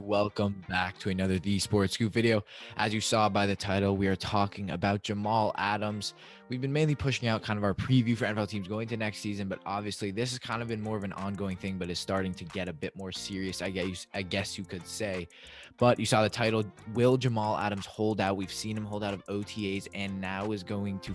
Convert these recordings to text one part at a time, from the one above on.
Welcome back to another The Sports Scoop video. As you saw by the title, we are talking about Jamal Adams. We've been mainly pushing out kind of our preview for NFL teams going to next season, but obviously this has kind of been more of an ongoing thing, but is starting to get a bit more serious, I guess you could say. But you saw the title, will Jamal Adams hold out? We've seen him hold out of OTAs and now is going to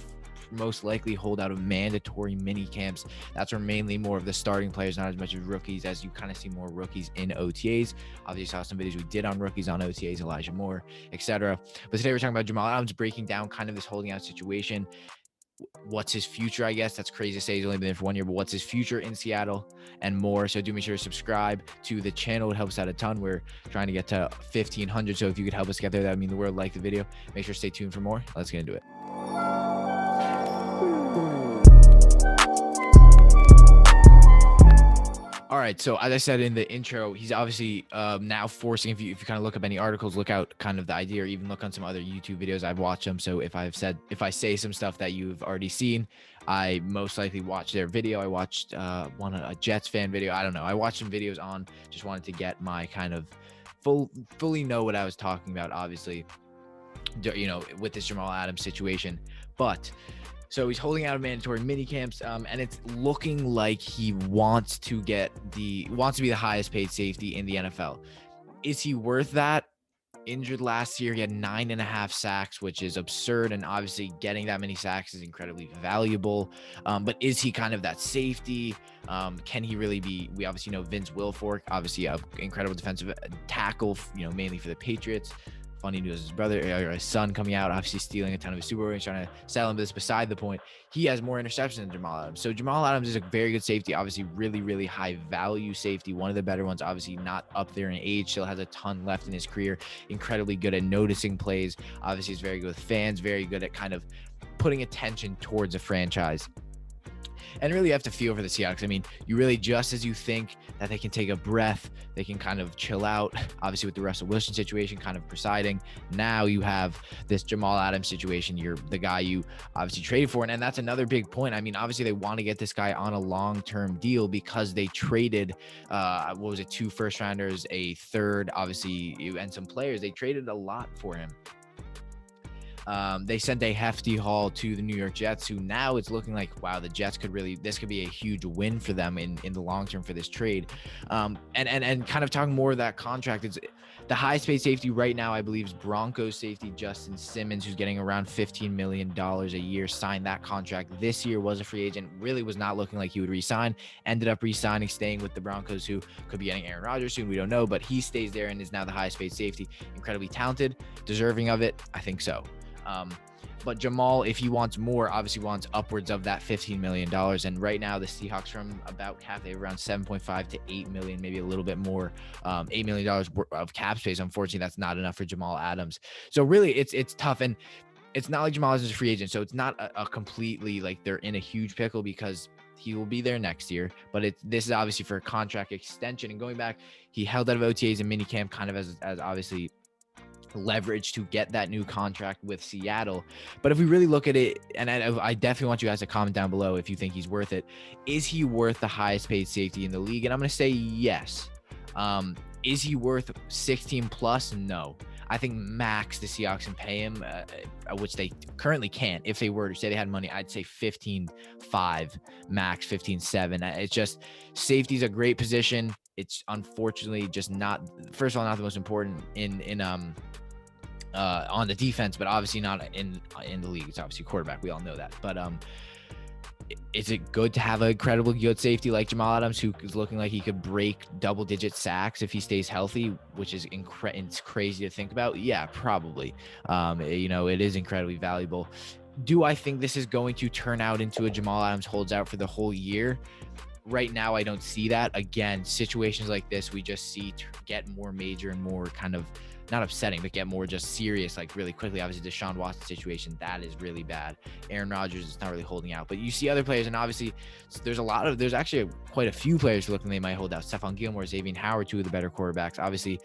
most likely hold out of mandatory mini camps. That's where mainly more of the starting players, not as much as rookies, as you kind of see more rookies in OTAs. Obviously saw some videos we did on rookies on OTAs, Elijah Moore, etc. But today we're talking about Jamal Adams, breaking down kind of this holding out situation. What's his future? I guess that's crazy to say, he's only been there for 1 year, but what's his future in Seattle and more. So do make sure to subscribe to the channel. It helps out a ton. We're trying to get to 1,500. So if you could help us get there, that would mean the world. Like the video, make sure to stay tuned for more. Let's get into it. All right, so as I said in the intro, he's obviously now forcing, if you kind of look up any articles, look out kind of the idea, or even look on some other YouTube videos. I've watched them, so if I say some stuff that you've already seen, I most likely watched their video. I watched a Jets fan video. I don't know. I watched some videos on, just wanted to get my kind of fully know what I was talking about, obviously, you know, with this Jamal Adams situation. But so he's holding out of mandatory mini camps, and it's looking like he wants to be the highest paid safety in the NFL. Is he worth that? Injured last year, he had 9.5 sacks, which is absurd, and obviously getting that many sacks is incredibly valuable. But is he kind of that safety? Can he really be? We obviously know Vince Wilfork, obviously an incredible defensive tackle, you know, mainly for the Patriots. Funny news, his brother or his son coming out, obviously stealing a ton of his Super Bowl, trying to sell him. But it's beside the point. He has more interceptions than Jamal Adams. So Jamal Adams is a very good safety, obviously really, really high value safety. One of the better ones, obviously not up there in age, still has a ton left in his career. Incredibly good at noticing plays. Obviously, he's very good with fans, very good at kind of putting attention towards a franchise. And really have to feel for the Seahawks. I mean, you really, just as you think that they can take a breath, they can kind of chill out, obviously with the Russell Wilson situation kind of presiding. Now you have this Jamal Adams situation. You're the guy you obviously traded for. And that's another big point. I mean, obviously they want to get this guy on a long-term deal because they traded, 2 first-rounders, a third, obviously, and some players. They traded a lot for him. They sent a hefty haul to the New York Jets, who now it's looking like, wow, the Jets this could be a huge win for them in the long term for this trade. And kind of talking more of that contract, it's the highest paid safety right now, I believe, is Broncos safety Justin Simmons, who's getting around $15 million a year, signed that contract this year, was a free agent, really was not looking like he would re-sign, ended up re-signing, staying with the Broncos, who could be getting Aaron Rodgers soon, we don't know, but he stays there and is now the highest paid safety. Incredibly talented, deserving of it, I think so. But Jamal, if he wants more, obviously wants upwards of that $15 million. And right now, the Seahawks from about cap, they have around 7.5 to 8 million, maybe a little bit more, $8 million of cap space. Unfortunately, that's not enough for Jamal Adams. So really, it's tough. And it's not like Jamal Adams is a free agent. So it's not a completely like they're in a huge pickle, because he will be there next year. But this is obviously for a contract extension. And going back, he held out of OTAs and minicamp kind of as obviously leverage to get that new contract with Seattle. But if we really look at it, and I definitely want you guys to comment down below if you think he's worth it. Is he worth the highest paid safety in the league? And I'm going to say yes. Is he worth 16 plus? No. I think max the Seahawks can pay him, which they currently can't. If they were to say they had money, I'd say 15.5 max, 15.7. It's just, safety's a great position. It's unfortunately just not, first of all, not the most important on the defense, but obviously not in the league. It's obviously quarterback. We all know that. But is it good to have a credible good safety like Jamal Adams, who is looking like he could break double-digit sacks if he stays healthy, which is it's crazy to think about? Yeah, probably. You know, it is incredibly valuable. Do I think this is going to turn out into a Jamal Adams holds out for the whole year? Right now, I don't see that. Again, situations like this, we just see get more major and more kind of, not upsetting, but get more just serious, like really quickly. Obviously, Deshaun Watson situation, that is really bad. Aaron Rodgers is not really holding out, but you see other players, and obviously there's actually quite a few players looking they might hold out. Stephon Gilmore, Xavier Howard, two of the better quarterbacks. Obviously,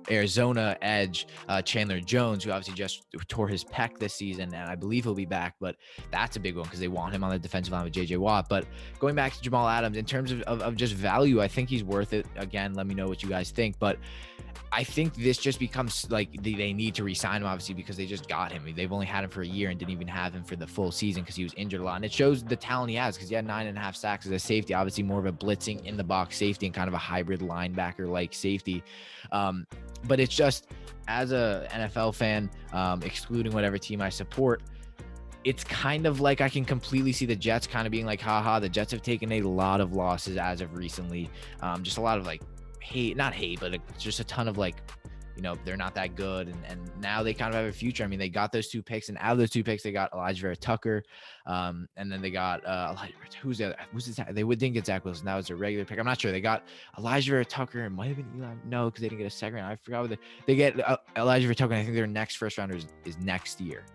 Arizona edge, Chandler Jones, who obviously just tore his pec this season, and I believe he'll be back, but that's a big one because they want him on the defensive line with JJ Watt. But going back to Jamal Adams, in terms of just value, I think he's worth it. Again, let me know what you guys think, but I think this just becomes like they need to re-sign him, obviously, because they just got him. They've only had him for a year and didn't even have him for the full season because he was injured a lot. And it shows the talent he has because he had 9.5 sacks as a safety, obviously more of a blitzing in the box safety and kind of a hybrid linebacker like safety. But it's just, as a NFL fan, excluding whatever team I support, it's kind of like I can completely see the Jets kind of being like, haha, the Jets have taken a lot of losses as of recently. Just a lot of like not hate, but just a ton of like, they're not that good. And now they kind of have a future. I mean, they got those 2 picks, and out of those 2 picks, they got Elijah Vera Tucker. And then they got, who's the other? They didn't get Zach Wilson. That was a regular pick. I'm not sure. They got Elijah Vera Tucker. It might have been Eli. No, because they didn't get a second round. I forgot what they get Elijah Vera Tucker. And I think their next first rounder is next year.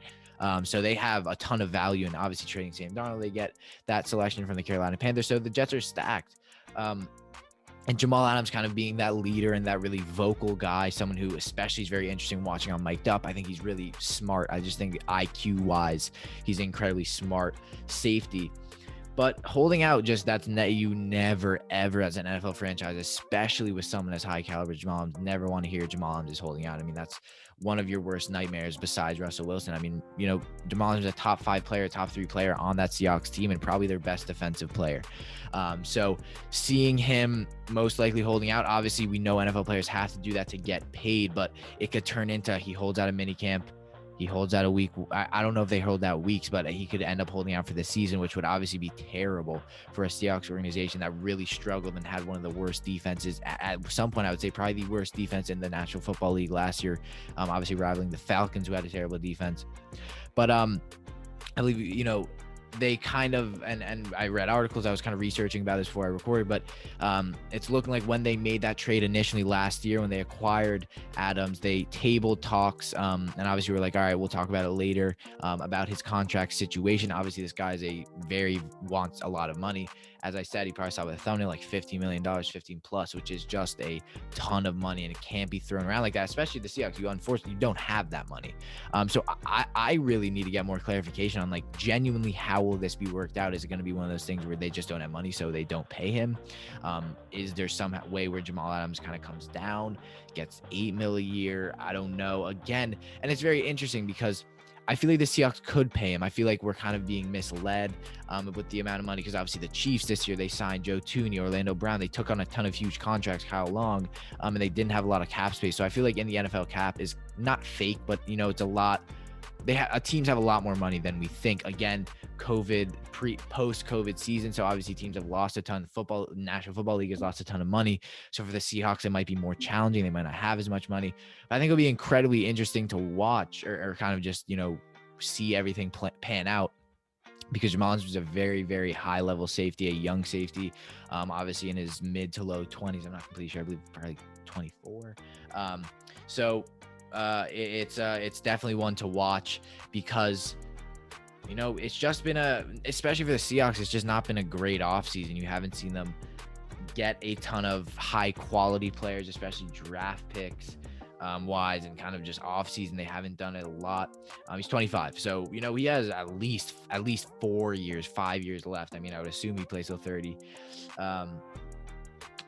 So they have a ton of value, and obviously trading Sam Darnold, they get that selection from the Carolina Panthers. So the Jets are stacked. And Jamal Adams kind of being that leader and that really vocal guy, someone who especially is very interesting watching on Mic'd Up. I think he's really smart. I just think IQ-wise, he's incredibly smart safety. But holding out, you never, ever as an NFL franchise, especially with someone as high caliber as Jamal Adams, never want to hear Jamal Adams is holding out. I mean, that's one of your worst nightmares besides Russell Wilson. I mean, Jamal Adams is a top 5 player, top 3 player on that Seahawks team, and probably their best defensive player. So seeing him most likely holding out, obviously we know NFL players have to do that to get paid, but it could turn into he holds out a minicamp. He holds out a week. I don't know if they hold out weeks, but he could end up holding out for the season, which would obviously be terrible for a Seahawks organization that really struggled and had one of the worst defenses. At some point, I would say probably the worst defense in the National Football League last year, obviously rivaling the Falcons, who had a terrible defense. But I believe, they kind of, and I read articles, I was kind of researching about this before I recorded, but it's looking like when they made that trade initially last year, when they acquired Adams, they tabled talks, and obviously we're like, all right, we'll talk about it later, about his contract situation. Obviously this guy wants a lot of money. As I said, he probably saw with a thumbnail like $50 million, 15 plus, which is just a ton of money, and it can't be thrown around like that, especially the Seahawks. Unfortunately, you don't have that money. So I really need to get more clarification on like genuinely how will this be worked out? Is it going to be one of those things where they just don't have money, so they don't pay him? Is there some way where Jamal Adams kind of comes down, gets $8 million a year? I don't know. Again, and it's very interesting because I feel like the Seahawks could pay him. I feel like we're kind of being misled with the amount of money, because obviously the Chiefs this year, they signed Joe Thuney, Orlando Brown. They took on a ton of huge contracts, Kyle Long, and they didn't have a lot of cap space. So I feel like in the NFL cap is not fake, but it's a lot. Teams have a lot more money than we think. Again, post-COVID season, so obviously teams have lost a ton. National Football League has lost a ton of money. So for the Seahawks, it might be more challenging. They might not have as much money. But I think it'll be incredibly interesting to watch or kind of just see everything pan out, because Jamal Adams was a very, very high-level safety, a young safety, obviously in his mid to low 20s. I'm not completely sure. I believe probably 24. It's definitely one to watch, because it's just been especially for the Seahawks, it's just not been a great offseason. You haven't seen them get a ton of high quality players, especially draft picks wise, and kind of just offseason. They haven't done it a lot. He's 25. So, he has at least 5 years left. I mean, I would assume he plays till 30.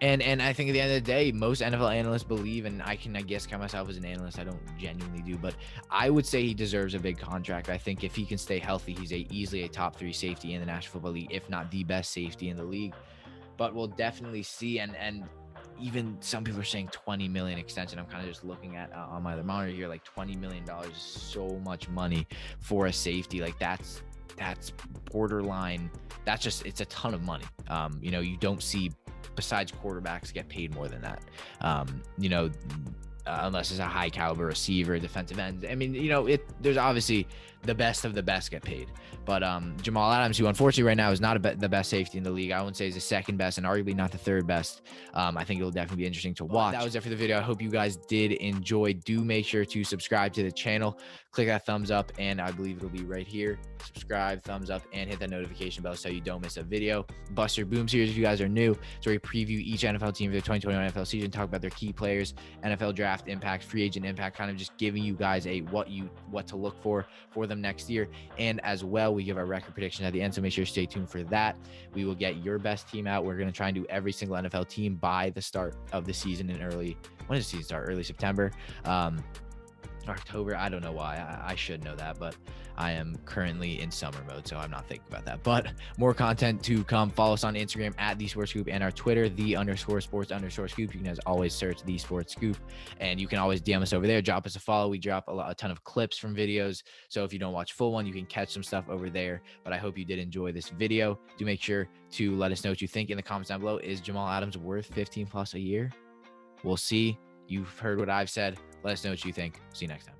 And I think at the end of the day, most NFL analysts believe, and I guess count myself as an analyst, I don't genuinely do, but I would say he deserves a big contract. I think if he can stay healthy, he's easily a top 3 safety in the National Football League, if not the best safety in the league. But we'll definitely see. And even some people are saying $20 million extension. I'm kind of just looking at on my other monitor here, like $20 million is so much money for a safety. Like that's borderline. It's a ton of money. You don't see, besides quarterbacks, get paid more than that. Unless it's a high caliber receiver, defensive end. I mean, there's obviously the best of the best get paid. But Jamal Adams, who unfortunately right now is not the best safety in the league, I wouldn't say he's the second best and arguably not the third best. I think it'll definitely be interesting to watch. That was it for the video. I hope you guys did enjoy. Do make sure to subscribe to the channel, click that thumbs up, and I believe it'll be right here. Subscribe, thumbs up, and hit that notification bell so you don't miss a video. Buster Boom series, if you guys are new, so we preview each NFL team for the 2021 NFL season, talk about their key players, NFL draft impact, free agent impact, kind of just giving you guys a what to look for them next year. And as well, we give our record predictions at the end, so make sure to stay tuned for that. We will get your best team out. We're going to try and do every single NFL team by the start of the season in when does the season start? Early September, October. I don't know why. I should know that, but I am currently in summer mode, so I'm not thinking about that. But more content to come. Follow us on Instagram at The Sports Scoop and our Twitter, _sports_scoop. You can, as always, search The Sports Scoop, and you can always DM us over there. Drop us a follow. We drop a ton of clips from videos, so if you don't watch full one, you can catch some stuff over there. But I hope you did enjoy this video. Do make sure to let us know what you think in the comments down below. Is Jamal Adams worth 15+ a year? We'll see. You've heard what I've said. Let us know what you think. See you next time.